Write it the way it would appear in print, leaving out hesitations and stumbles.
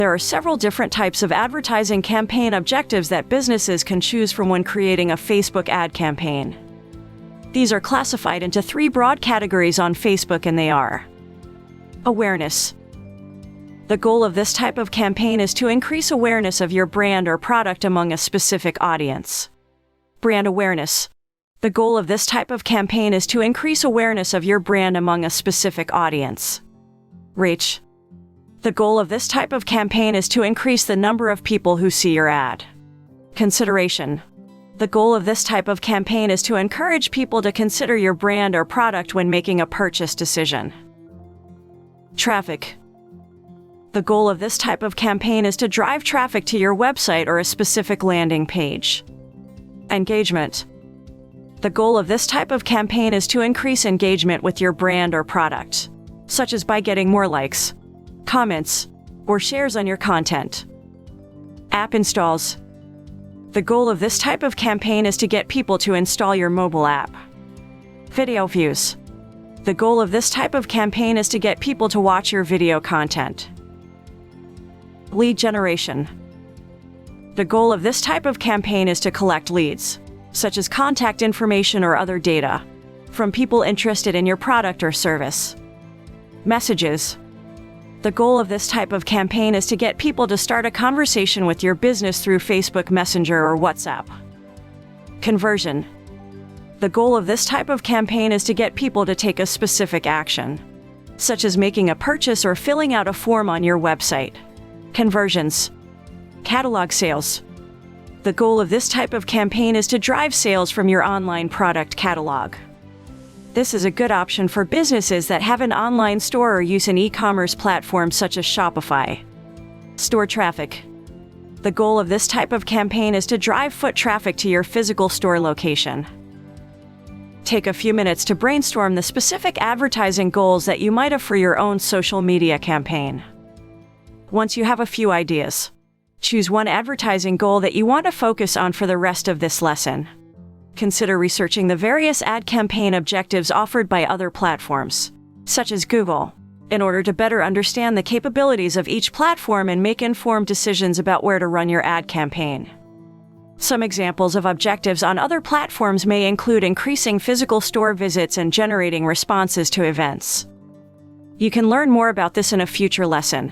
There are several different types of advertising campaign objectives that businesses can choose from when creating a Facebook ad campaign. These are classified into 3 broad categories on Facebook, and they are: awareness. The goal of this type of campaign is to increase awareness of your brand or product among a specific audience. Brand awareness. The goal of this type of campaign is to increase awareness of your brand among a specific audience. Reach. The goal of this type of campaign is to increase the number of people who see your ad. Consideration. The goal of this type of campaign is to encourage people to consider your brand or product when making a purchase decision. Traffic. The goal of this type of campaign is to drive traffic to your website or a specific landing page. Engagement. The goal of this type of campaign is to increase engagement with your brand or product, such as by getting more likes, comments, or shares on your content. App installs. The goal of this type of campaign is to get people to install your mobile app. Video views. The goal of this type of campaign is to get people to watch your video content. Lead generation. The goal of this type of campaign is to collect leads, such as contact information or other data, from people interested in your product or service. Messages. The goal of this type of campaign is to get people to start a conversation with your business through Facebook Messenger or WhatsApp. Conversion. The goal of this type of campaign is to get people to take a specific action, such as making a purchase or filling out a form on your website. Conversions. Catalog sales. The goal of this type of campaign is to drive sales from your online product catalog. This is a good option for businesses that have an online store or use an e-commerce platform such as Shopify. Store traffic. The goal of this type of campaign is to drive foot traffic to your physical store location. Take a few minutes to brainstorm the specific advertising goals that you might have for your own social media campaign. Once you have a few ideas, choose one advertising goal that you want to focus on for the rest of this lesson. Consider researching the various ad campaign objectives offered by other platforms, such as Google, in order to better understand the capabilities of each platform and make informed decisions about where to run your ad campaign. Some examples of objectives on other platforms may include increasing physical store visits and generating responses to events. You can learn more about this in a future lesson.